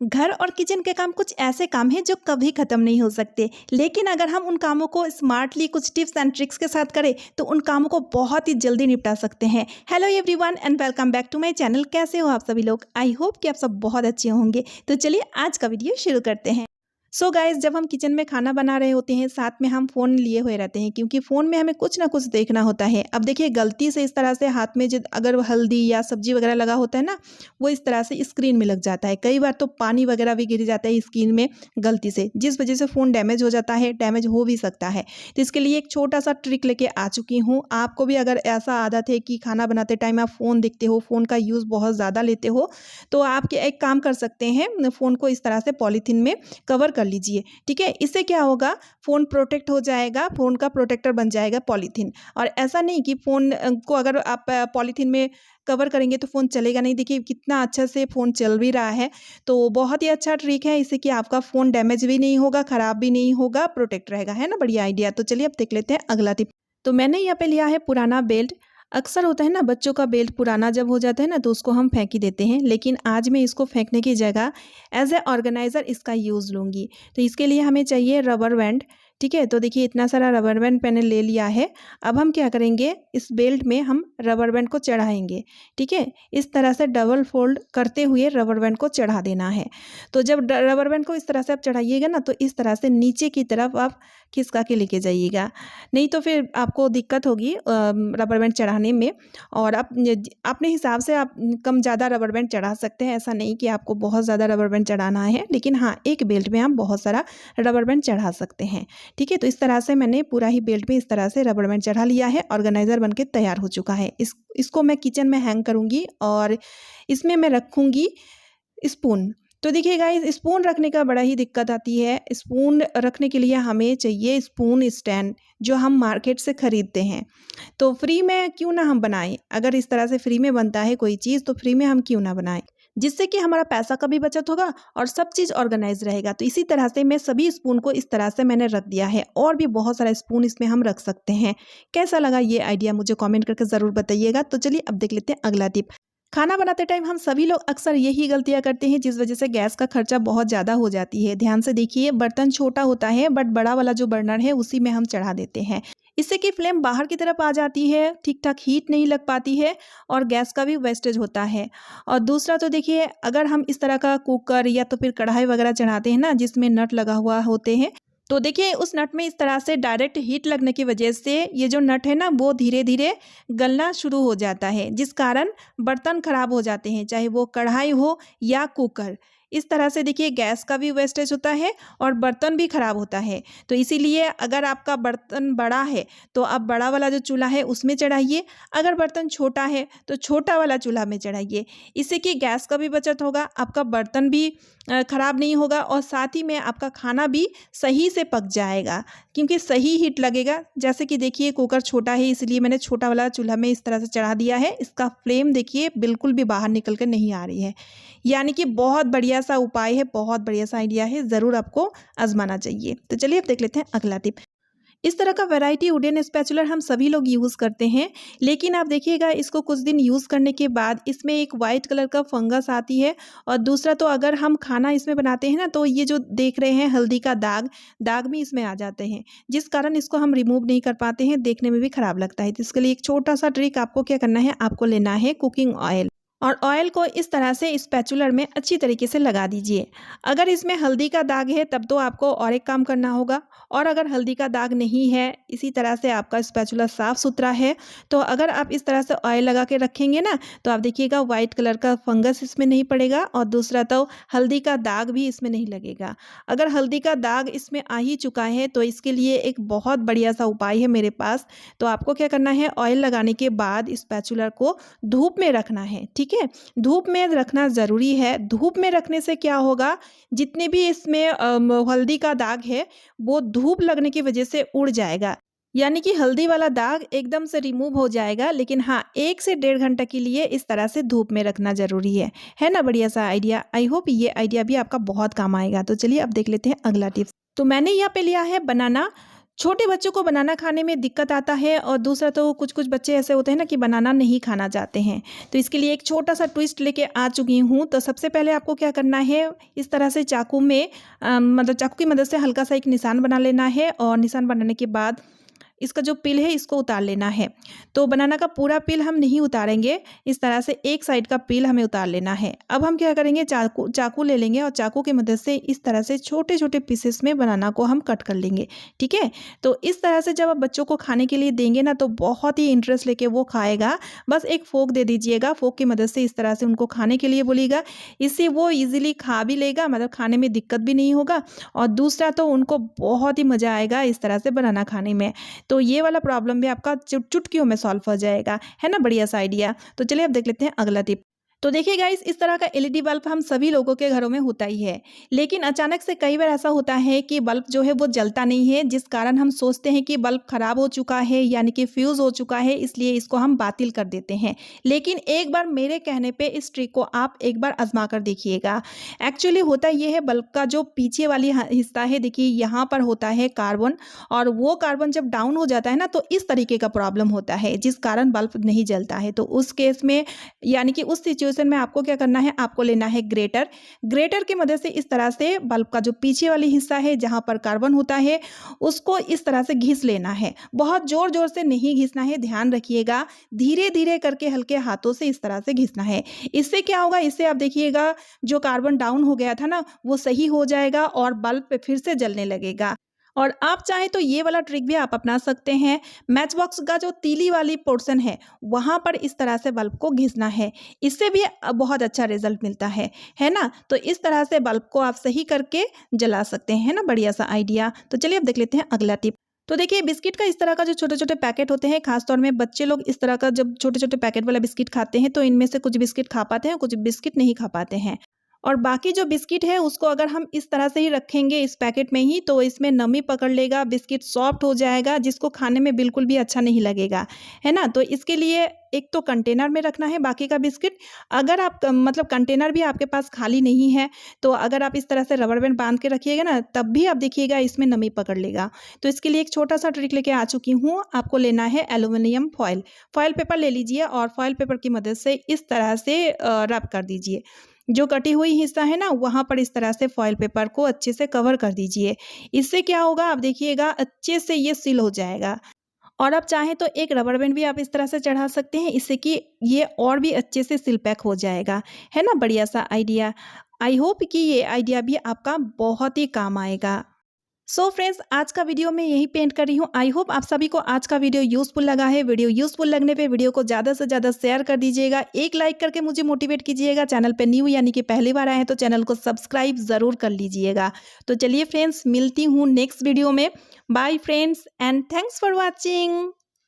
घर और किचन के काम कुछ ऐसे काम हैं जो कभी ख़त्म नहीं हो सकते, लेकिन अगर हम उन कामों को स्मार्टली कुछ टिप्स एंड ट्रिक्स के साथ करें तो उन कामों को बहुत ही जल्दी निपटा सकते हैं। Hello everyone and welcome back to my channel. कैसे हो आप सभी लोग? आई होप कि आप सब बहुत अच्छे होंगे। तो चलिए आज का वीडियो शुरू करते हैं। सो गाइस, जब हम किचन में खाना बना रहे होते हैं साथ में हम फ़ोन लिए हुए रहते हैं, क्योंकि फ़ोन में हमें कुछ ना कुछ देखना होता है। अब देखिए, गलती से इस तरह से हाथ में अगर हल्दी या सब्जी वगैरह लगा होता है ना, वो इस तरह से स्क्रीन में लग जाता है। कई बार तो पानी वगैरह भी गिर जाता है स्क्रीन में गलती से, जिस वजह से फ़ोन डैमेज हो जाता है, डैमेज हो भी सकता है। तो इसके लिए एक छोटा सा ट्रिक लेके आ चुकी हूँ। आपको भी अगर ऐसा आदत है कि खाना बनाते टाइम आप फ़ोन देखते हो, फ़ोन का यूज़ बहुत ज़्यादा लेते हो, तो आप एक काम कर सकते हैं, फ़ोन को इस तरह से पॉलीथीन में कवर कर लीजिए। ठीक है, इससे क्या होगा, फ़ोन प्रोटेक्ट हो जाएगा, फ़ोन का प्रोटेक्टर बन जाएगा पॉलीथीन। और ऐसा नहीं कि फ़ोन को अगर आप पॉलीथीन में कवर करेंगे तो फ़ोन चलेगा नहीं। देखिए कितना अच्छा से फ़ोन चल भी रहा है। तो बहुत ही अच्छा ट्रिक है, इससे कि आपका फ़ोन डैमेज भी नहीं होगा, ख़राब भी नहीं होगा, प्रोटेक्ट रहेगा। है ना, बढ़िया आइडिया। तो चलिए अब देख लेते हैं अगला टिप। तो मैंने यहाँ पे लिया है पुराना बेल्ट। अक्सर होता है ना, बच्चों का बेल्ट पुराना जब हो जाता है ना तो उसको हम फेंक ही देते हैं, लेकिन आज मैं इसको फेंकने की जगह एज ए ऑर्गेनाइज़र इसका यूज़ लूँगी। तो इसके लिए हमें चाहिए रबर बैंड। ठीक है, तो देखिए इतना सारा रबर बैंड मैंने ले लिया है। अब हम क्या करेंगे, इस बेल्ट में हम रबर बैंड को चढ़ाएंगे। ठीक है, इस तरह से डबल फोल्ड करते हुए रबर बैंड को चढ़ा देना है। तो जब रबर बैंड को इस तरह से आप चढ़ाइएगा ना, तो इस तरह से नीचे की तरफ आप खिसका के लेके जाइएगा, नहीं तो फिर आपको दिक्कत होगी रबर बैंड चढ़ाने में। और आप अपने हिसाब से आप कम ज़्यादा रबर बैंड चढ़ा सकते हैं। ऐसा नहीं कि आपको बहुत ज़्यादा रबर बैंड चढ़ाना है, लेकिन हाँ, एक बेल्ट में आप बहुत सारा रबर बैंड चढ़ा सकते हैं। ठीक है, तो इस तरह से मैंने पूरा ही बेल्ट में इस तरह से रबर बैंड चढ़ा लिया है। ऑर्गेनाइज़र बनके तैयार हो चुका है। इसको मैं किचन में हैंग करूँगी और इसमें मैं रखूँगी स्पून। तो देखिए गाइस, स्पून रखने का बड़ा ही दिक्कत आती है। स्पून रखने के लिए हमें चाहिए स्पून स्टैंड, जो हम मार्केट से ख़रीदते हैं। तो फ्री में क्यों ना हम बनाएं, अगर इस तरह से फ्री में बनता है कोई चीज़ तो फ्री में हम क्यों ना बनाएं, जिससे कि हमारा पैसा का भी बचत होगा और सब चीज़ ऑर्गेनाइज रहेगा। तो इसी तरह से मैं सभी स्पून को इस तरह से मैंने रख दिया है, और भी बहुत सारा स्पून इसमें हम रख सकते हैं। कैसा लगा ये आइडिया मुझे कमेंट करके ज़रूर बताइएगा। तो चलिए अब देख लेते हैं अगला टिप। खाना बनाते टाइम हम सभी लोग अक्सर यही गलतियां करते हैं, जिस वजह से गैस का खर्चा बहुत ज़्यादा हो जाती है। ध्यान से देखिए, बर्तन छोटा होता है बट बड़ा वाला जो बर्नर है उसी में हम चढ़ा देते हैं। इससे कि फ्लेम बाहर की तरफ आ जाती है, ठीक ठाक हीट नहीं लग पाती है और गैस का भी वेस्टेज होता है। और दूसरा तो देखिए, अगर हम इस तरह का कुकर या तो फिर कढ़ाई वगैरह चढ़ाते हैं ना, जिसमें नट लगा हुआ होते हैं, तो देखिए उस नट में इस तरह से डायरेक्ट हीट लगने की वजह से ये जो नट है ना, वो धीरे धीरे गलना शुरू हो जाता है, जिस कारण बर्तन खराब हो जाते हैं, चाहे वो कढ़ाई हो या कुकर। इस तरह से देखिए गैस का भी वेस्टेज होता है और बर्तन भी खराब होता है। तो इसीलिए अगर आपका बर्तन बड़ा है तो आप बड़ा वाला जो चूल्हा है उसमें चढ़ाइए, अगर बर्तन छोटा है तो छोटा वाला चूल्हा में चढ़ाइए। इससे कि गैस का भी बचत होगा, आपका बर्तन भी खराब नहीं होगा और साथ ही में आपका खाना भी सही से पक जाएगा, क्योंकि सही हीट लगेगा। जैसे कि देखिए कुकर छोटा है, इसलिए मैंने छोटा वाला चूल्हा में इस तरह से चढ़ा दिया है। इसका फ्लेम देखिए बिल्कुल भी बाहर निकल कर नहीं आ रही है, यानी कि बहुत बढ़िया सा उपाय है, बहुत बढ़िया सा आइडिया है, ज़रूर आपको आजमाना चाहिए। तो चलिए अब देख लेते हैं अगला टिप। इस तरह का वैरायटी वुडन स्पैचुलर हम सभी लोग यूज़ करते हैं, लेकिन आप देखिएगा इसको कुछ दिन यूज़ करने के बाद इसमें एक वाइट कलर का फंगस आती है। और दूसरा तो अगर हम खाना इसमें बनाते हैं ना, तो ये जो देख रहे हैं हल्दी का दाग दाग भी इसमें आ जाते हैं, जिस कारण इसको हम रिमूव नहीं कर पाते हैं, देखने में भी ख़राब लगता है। तो इसके लिए एक छोटा सा ट्रिक आपको क्या करना है, आपको लेना है कुकिंग ऑयल और ऑयल को इस तरह से स्पैचुलर में अच्छी तरीके से लगा दीजिए। अगर इसमें हल्दी का दाग है तब तो आपको और एक काम करना होगा, और अगर हल्दी का दाग नहीं है, इसी तरह से आपका स्पैचुलर साफ़ सुथरा है, तो अगर आप इस तरह से ऑयल लगा के रखेंगे ना, तो आप देखिएगा वाइट कलर का फंगस इसमें नहीं पड़ेगा और दूसरा तो हल्दी का दाग भी इसमें नहीं लगेगा। अगर हल्दी का दाग इसमें आ ही चुका है तो इसके लिए एक बहुत बढ़िया सा उपाय है मेरे पास। तो आपको क्या करना है, ऑयल लगाने के बाद स्पैचुलर को धूप में रखना है। ठीक है, धूप में रखना ज़रूरी है। धूप में रखने से क्या होगा, जितने भी इसमें हल्दी का दाग है वो धूप लगने की वजह से उड़ जाएगा, यानी कि हल्दी वाला दाग एकदम से रिमूव हो जाएगा। लेकिन हाँ, 1 से 1.5 घंटा के लिए इस तरह से धूप में रखना ज़रूरी है ना, बढ़िया सा आइडिया। आई होप ये आइडिया भी आपका बहुत काम आएगा। तो चलिए अब देख लेते हैं अगला टिप्स। तो मैंने यहाँ पे लिया है बनाना। छोटे बच्चों को बनाना खाने में दिक्कत आता है और दूसरा तो कुछ-कुछ बच्चे ऐसे होते हैं ना कि बनाना नहीं खाना चाहते हैं। तो इसके लिए एक छोटा-सा ट्विस्ट लेके आ चुकी हूँ। तो सबसे पहले आपको क्या करना है, इस तरह से चाकू में मतलब चाकू की मदद से हल्का-सा एक निशान बना लेना है और निशान बनाने के बाद इसका जो पील है इसको उतार लेना है। तो बनाना का पूरा पील हम नहीं उतारेंगे, इस तरह से एक साइड का पील हमें उतार लेना है। अब हम क्या करेंगे, चाकू चाकू ले लेंगे और चाकू की मदद से इस तरह से छोटे-छोटे पीसेस में बनाना को हम कट कर लेंगे, ठीक है? तो इस तरह से जब आप बच्चों को खाने के लिए देंगे ना तो बहुत ही इंटरेस्ट लेके वो खाएगा। बस एक फ़ोर्क दे दीजिएगा, फ़ोर्क की मदद से इस तरह से उनको खाने के लिए बोलिएगा। इससे वो ईज़िली खा भी लेगा, मतलब खाने में दिक्कत भी नहीं होगा और दूसरा तो उनको बहुत ही मज़ा आएगा इस तरह से बनाना खाने में। तो ये वाला प्रॉब्लम भी आपका चुटकियों में सॉल्व हो जाएगा, है ना? बढ़िया सा आइडिया। तो चलिए अब देख लेते हैं अगला टिप। तो देखिए गाइस, इस तरह का एलईडी बल्ब हम सभी लोगों के घरों में होता ही है, लेकिन अचानक से कई बार ऐसा होता है कि बल्ब जो है वो जलता नहीं है, जिस कारण हम सोचते हैं कि बल्ब खराब हो चुका है, यानी कि फ्यूज़ हो चुका है, इसलिए इसको हम बातिल कर देते हैं। लेकिन एक बार मेरे कहने पे इस ट्रिक को आप एक बार आजमा कर देखिएगा। एक्चुअली होता ये है, बल्ब का जो पीछे वाली हिस्सा है, देखिए यहाँ पर होता है कार्बन, और वो कार्बन जब डाउन हो जाता है ना तो इस तरीके का प्रॉब्लम होता है, जिस कारण बल्ब नहीं जलता है। तो उस केस में, यानी कि उस सिचुएशन में आपको क्या करना है, आपको लेना है ग्रेटर। ग्रेटर की मदद से इस तरह से बल्ब का जो पीछे वाली हिस्सा है जहाँ पर कार्बन होता है उसको इस तरह से घिस लेना है। बहुत जोर जोर से नहीं घिसना है, ध्यान रखिएगा, धीरे धीरे करके हल्के हाथों से इस तरह से घिसना है। इससे क्या होगा, इससे आप देखिएगा जो कार्बन डाउन हो गया था ना वो सही हो जाएगा और बल्ब पे फिर से जलने लगेगा। और आप चाहें तो ये वाला ट्रिक भी आप अपना सकते हैं। मैच बॉक्स का जो तीली वाली पोर्शन है वहाँ पर इस तरह से बल्ब को घिसना है, इससे भी बहुत अच्छा रिजल्ट मिलता है ना? तो इस तरह से बल्ब को आप सही करके जला सकते हैं, है ना? बढ़िया सा आइडिया। तो चलिए अब देख लेते हैं अगला टिप। तो देखिए, बिस्किट का इस तरह का जो छोटे-छोटे पैकेट होते हैं, खास तौर में बच्चे लोग इस तरह का जब छोटे-छोटे पैकेट वाला बिस्किट खाते हैं तो इनमें से कुछ बिस्किट खा पाते हैं, कुछ बिस्किट नहीं खा पाते हैं। और बाकी जो बिस्किट है उसको अगर हम इस तरह से ही रखेंगे इस पैकेट में ही तो इसमें नमी पकड़ लेगा, बिस्किट सॉफ्ट हो जाएगा, जिसको खाने में बिल्कुल भी अच्छा नहीं लगेगा, है ना? तो इसके लिए एक तो कंटेनर में रखना है बाकी का बिस्किट। अगर आप मतलब कंटेनर भी आपके पास खाली नहीं है तो अगर आप इस तरह से रबर बैंड बांध के रखिएगा ना तब भी आप देखिएगा इसमें नमी पकड़ लेगा। तो इसके लिए एक छोटा सा ट्रिक लेके आ चुकी हूँ। आपको लेना है एल्युमिनियम फॉयल। फॉयल पेपर ले लीजिए और फॉयल पेपर की मदद से इस तरह से रब कर दीजिए। जो कटी हुई हिस्सा है ना वहाँ पर इस तरह से फॉयल पेपर को अच्छे से कवर कर दीजिए। इससे क्या होगा, आप देखिएगा अच्छे से ये सील हो जाएगा। और आप चाहें तो एक रबर बैंड भी आप इस तरह से चढ़ा सकते हैं, इससे कि ये और भी अच्छे से सील पैक हो जाएगा, है ना? बढ़िया सा आइडिया। आई होप कि ये आइडिया भी आपका बहुत ही काम आएगा। सो फ्रेंड्स, आज का वीडियो मैं यही पेंट कर रही हूँ। आई होप आप सभी को आज का वीडियो यूजफुल लगा है। वीडियो यूजफुल लगने पे वीडियो को ज़्यादा से ज़्यादा शेयर कर दीजिएगा। एक लाइक करके मुझे मोटिवेट कीजिएगा। चैनल पे न्यू यानी कि पहली बार आए हैं तो चैनल को सब्सक्राइब ज़रूर कर लीजिएगा। तो चलिए फ्रेंड्स, मिलती हूँ नेक्स्ट वीडियो में। Bye friends and thanks for watching.